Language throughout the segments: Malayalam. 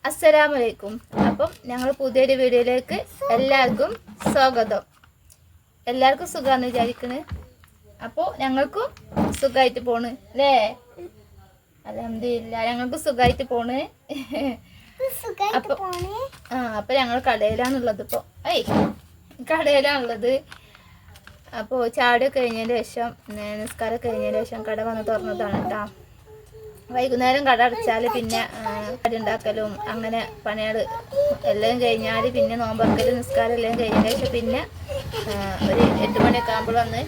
അസ്സലാമലൈക്കും. അപ്പം ഞങ്ങൾ പുതിയൊരു വീഡിയോയിലേക്ക് എല്ലാവർക്കും സ്വാഗതം. എല്ലാവർക്കും സുഖമാണെന്ന് വിചാരിക്കണ്. അപ്പോൾ ഞങ്ങൾക്കും സുഖമായിട്ട് പോണ് അല്ലേ? അൽഹംദുലില്ലാ, ഞങ്ങൾക്ക് സുഖമായിട്ട് പോണ്. അപ്പം ഞങ്ങൾ കടയിലാണുള്ളത്. ഇപ്പോൾ കടയിലാണുള്ളത്. അപ്പോൾ ചാടിയൊക്കെ കഴിഞ്ഞതിന് ശേഷം നിസ്കാരം കഴിഞ്ഞതിന് ശേഷം കട വന്ന് തുറന്നതാണ് കേട്ടോ. വൈകുന്നേരം കട അടച്ചാൽ പിന്നെ കടി ഉണ്ടാക്കലും അങ്ങനെ പണികൾ എല്ലാം കഴിഞ്ഞാൽ പിന്നെ നോമ്പറക്കലും നിസ്കാരം എല്ലാം കഴിഞ്ഞതിന് ശേഷം പിന്നെ ഒരു 8 മണിയൊക്കെ ആകുമ്പോൾ വന്ന്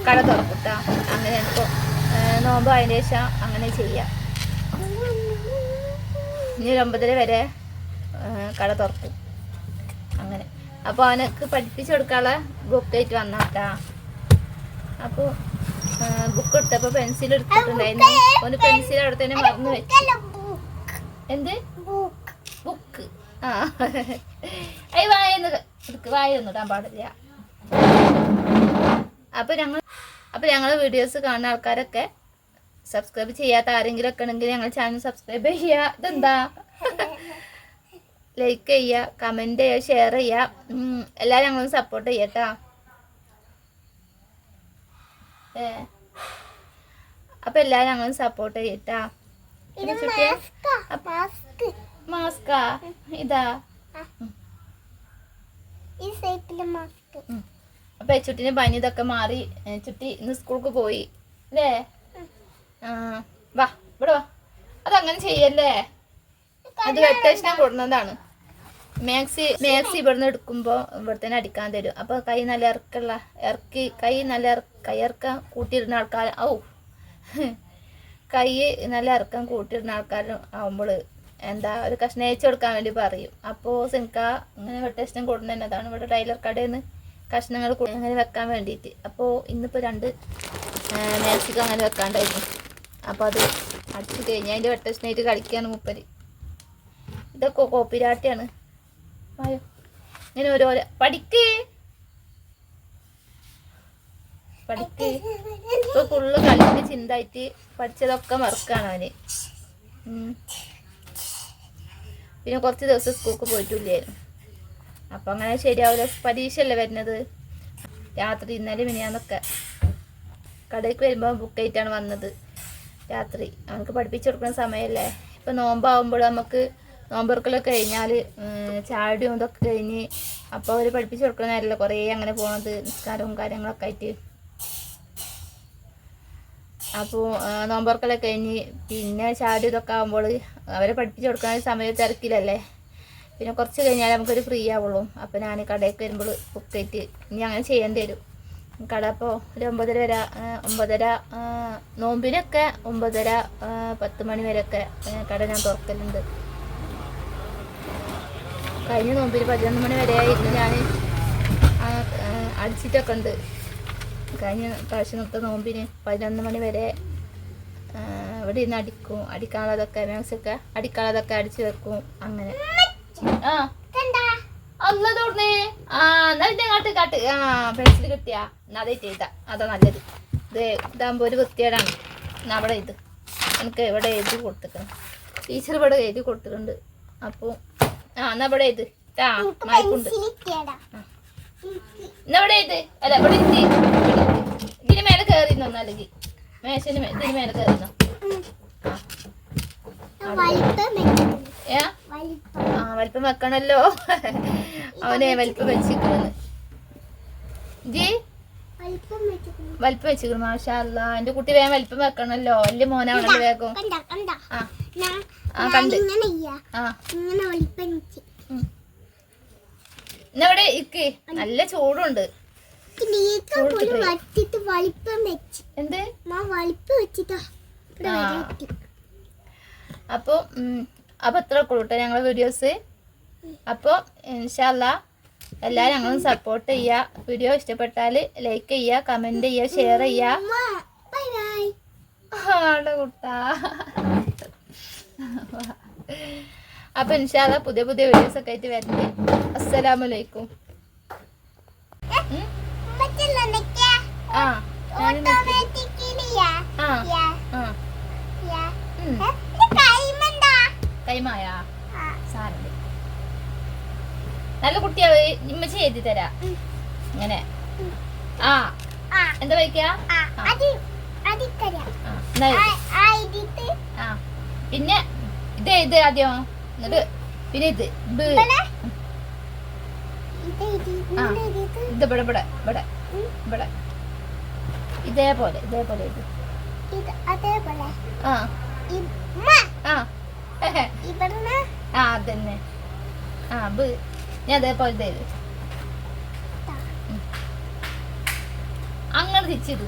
കട തുറക്കൂട്ടാ. അങ്ങനെ ഇപ്പോൾ നോമ്പ് അതിന് ശേഷം അങ്ങനെ ചെയ്യാം. ഇനി 9:30 വരെ കട തുറക്കും അങ്ങനെ. അപ്പോൾ അവനക്ക് പഠിപ്പിച്ചു കൊടുക്കാനുള്ള ബുക്കായിട്ട് വന്നാട്ടാ. അപ്പോൾ ബുക്ക് എടുത്തപ്പോൾ പെൻസിൽ എടുത്തിട്ടുണ്ടായിരുന്നു. ഒന്ന് പെൻസിൽ അവിടെ തന്നെ മറന്നു വെച്ചു. എന്ത് ബുക്ക്? വായൊന്നും ഇടാൻ പാടില്ല. അപ്പോൾ ഞങ്ങൾ വീഡിയോസ് കാണുന്ന ആൾക്കാരൊക്കെ സബ്സ്ക്രൈബ് ചെയ്യാത്ത ആരെങ്കിലും ഒക്കെ ഉണ്ടെങ്കിൽ ഞങ്ങൾ ചാനൽ സബ്സ്ക്രൈബ് ചെയ്യുക. ഇതെന്താ? ലൈക്ക് ചെയ്യുക, കമൻറ്റ് ചെയ്യുക, ഷെയർ ചെയ്യുക. എല്ലാവരും ഞങ്ങളൊന്ന് സപ്പോർട്ട് ചെയ്യട്ടാ. അപ്പൊ എല്ലാരും ഞങ്ങൾ സപ്പോർട്ട് ചെയ്യട്ടാ. മാസ്കാ ഇതാ. അപ്പൊ ചുട്ടിന് പനി ഇതൊക്കെ മാറി. ചുട്ടി ഇന്ന് സ്കൂൾക്ക് പോയി അല്ലേ? വാ ഇവിടെ വാ. അതങ്ങനെ ചെയ്യല്ലേ, അത് വെട്ടേഷന കൊടുക്കുന്നതാണ്. മാക്സി ഇവിടുന്ന് എടുക്കുമ്പോൾ ഇവിടെ തന്നെ അടിക്കാൻ തരും. അപ്പോൾ കൈ നല്ല കൈയിറക്കം കൂട്ടിയിടുന്ന ആൾക്കാർ കൈ നല്ല ഇറക്കം കൂട്ടിയിടുന്ന ആൾക്കാരും ആവുമ്പോൾ എന്താ ഒരു കഷ്ണം അയച്ചു കൊടുക്കാൻ വേണ്ടി പറയും. അപ്പോൾ സിൻക ഇങ്ങനെ വെട്ടേഷനം കൊടുക്കുന്നതാണ് ഇവിടെ ടൈലർ കടയിൽ നിന്ന് കഷ്ണങ്ങൾ അങ്ങനെ വെക്കാൻ വേണ്ടിയിട്ട്. അപ്പോൾ ഇന്നിപ്പോൾ 2 മാക്സിക്ക് അങ്ങനെ വെക്കാണ്ടായിരുന്നു. അപ്പോൾ അത് അടിച്ച് കഴിഞ്ഞ് അതിൻ്റെ വെട്ടേഷനായിട്ട് കളിക്കുകയാണ് മൂപ്പര്. ഇതൊക്കെ കോപ്പിരാട്ടിയാണ്. ആയോ ഇങ്ങനെ ഓരോരോ പഠിക്ക് ഇപ്പൊ ഫുള്ള് കളിന്റെ ചിന്തായിട്ട് പഠിച്ചതൊക്കെ മറക്കാണ് അവന്. പിന്നെ കുറച്ച് ദിവസം സ്കൂൾക്ക് പോയിട്ടില്ലായിരുന്നു. അപ്പം അങ്ങനെ ശരിയാവില്ല. പരീക്ഷയല്ലേ വരുന്നത്. രാത്രി ഇന്നലെ മിനിയാന്നൊക്കെ കടയ്ക്ക് വരുമ്പോൾ ബുക്കായിട്ടാണ് വന്നത്. രാത്രി അവനക്ക് പഠിപ്പിച്ചു കൊടുക്കുന്ന സമയമല്ലേ. ഇപ്പം നോമ്പാവുമ്പോൾ നമുക്ക് നോമ്പൊറക്കലൊക്കെ കഴിഞ്ഞാൽ ചാടിയും ഇതൊക്കെ കഴിഞ്ഞ് അപ്പോൾ അവർ പഠിപ്പിച്ചു കൊടുക്കുന്ന നേരമല്ല കുറേ അങ്ങനെ പോണത് നിസ്കാരവും കാര്യങ്ങളൊക്കെ ആയിട്ട്. അപ്പോൾ നോമ്പൊറക്കലൊക്കെ കഴിഞ്ഞ് പിന്നെ ചാടി ഇതൊക്കെ ആകുമ്പോൾ അവരെ പഠിപ്പിച്ചു കൊടുക്കുന്ന സമയത്ത് തിരക്കിലല്ലേ. പിന്നെ കുറച്ച് കഴിഞ്ഞാൽ നമുക്കൊരു ഫ്രീ ആവുള്ളൂ. അപ്പോൾ ഞാൻ കടയ്ക്ക് വരുമ്പോൾ ബുക്കായിട്ട് ഇനി അങ്ങനെ ചെയ്യേണ്ടി വരും. കട അപ്പോൾ ഒരു 9:30 വരെ 9:30 നോമ്പിനൊക്കെ 9:30 10 മണി വരെയൊക്കെ കട ഞാൻ തുറക്കലുണ്ട്. കഴിഞ്ഞ നോമ്പിന് 11 മണി വരെ ആയിരുന്നു ഞാൻ അടിച്ചിട്ടൊക്കെ ഉണ്ട്. കഴിഞ്ഞ പ്രാവശ്യത്തെ നോമ്പിന് 11 മണി വരെ ഇവിടെ ഇരുന്ന് അടിക്കും. അടിക്കാനുള്ളതൊക്കെ മാക്സൊക്കെ അടിക്കാനുള്ളതൊക്കെ അടിച്ചു വെക്കും അങ്ങനെ. അന്നതോടനെ കാട്ട് പെൻസിൽ കിട്ടിയാ അതായിട്ട് എഴുതാ. അതാ നല്ലത്. ഇതാകുമ്പോൾ ഒരു വൃത്തികേടാണ്. അവിടെ ഇത് എനിക്ക് ഇവിടെ എഴുതി കൊടുത്തിട്ടുണ്ട്. ടീച്ചർ ഇവിടെ എഴുതി കൊടുത്തിട്ടുണ്ട്. അപ്പോൾ എന്നാ ഇവിടെ ഇത് മായ്ക്കുണ്ട്. എന്നാ ഇവിടെ ഇത് അല്ല ഇവിടെ ഇതിന് മേലെ കയറിന്നോ, അല്ലെങ്കിൽ മേശന് ഇതിന് മേലെ കയറിന്നോ. വലിപ്പം വെക്കണല്ലോ. അവനെ വലിപ്പം വെച്ചിരിക്കുന്നു. ജി വലിപ്പം വെച്ചിരിക്കുന്നു. മാഷാ അല്ലാ, എന്റെ കുട്ടി വേഗം വലിപ്പം വെക്കണല്ലോ. വലിയ മോനാവണല്ലോ വേഗം. കണ്ട് ഇന്നവിടെ ഇക്ക് നല്ല ചൂടുണ്ട്. എന്ത് അപ്പോൾ അത്ര കൂട്ടെ ഞങ്ങളെ വീഡിയോസ്. അപ്പോൾ ഇൻഷാ അല്ലാ എല്ലാവരും ഞങ്ങളും സപ്പോർട്ട് ചെയ്യുക. വീഡിയോ ഇഷ്ടപ്പെട്ടാൽ ലൈക്ക് ചെയ്യുക, കമൻറ്റ് ചെയ്യുക, ഷെയർ ചെയ്യുക. കുട്ടാ അപ്പൊ ഇൻഷാ അല്ലാ പുതിയ വീഡിയോസ് ഒക്കെ ആയിട്ട് വരുന്നുണ്ട്. അസ്സലാമലൈക്കും. കൈമായ സാധനം നല്ല കുട്ടിയാവ് ഇമ്മച്ചി എഴുതി തരാ ഇങ്ങനെ ആ എന്താ വയ്ക്കാ പിന്നെ ഇത് ഇത് ആദ്യം എന്നിട്ട് പിന്നെ ഇത് ഇത് ഇവിടെ ഇവിടെ ഇവിടെ ഇവിടെ ഇതേപോലെ ഇതേപോലെ ഇത് ആ ആ അതന്നെ ആ ഞാൻ അതേപോലെ ചെയ്ത് അങ്ങനെ തിരിച്ചിത്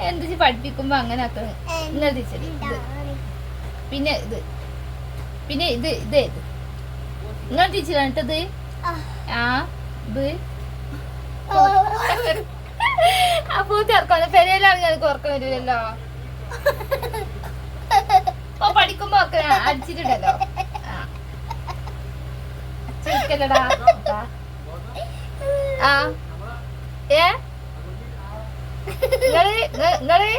എന്ത് പഠിപ്പിക്കുമ്പോ അങ്ങനെ ആക്കണം ഇങ്ങനെ തിരിച്ചത് ഇത് പിന്നെ ഇത് പിന്നെ ഇത് ഇതേ ഇത് ഇങ്ങനെ തിരിച്ചു കണ്ടിട്ടത് ആ ഇത് അപ്പൊ ചേർക്കാൻ പെരയിലാണെങ്കിൽ എനിക്ക് ഉറക്കം വരില്ലല്ലോ ഓ പഠിക്കുമ്പോ ഒക്കെ അടിച്ചിട്ടുണ്ടല്ലോ ചിരിക്കല്ലടാ ആ ഏ നിങ്ങള്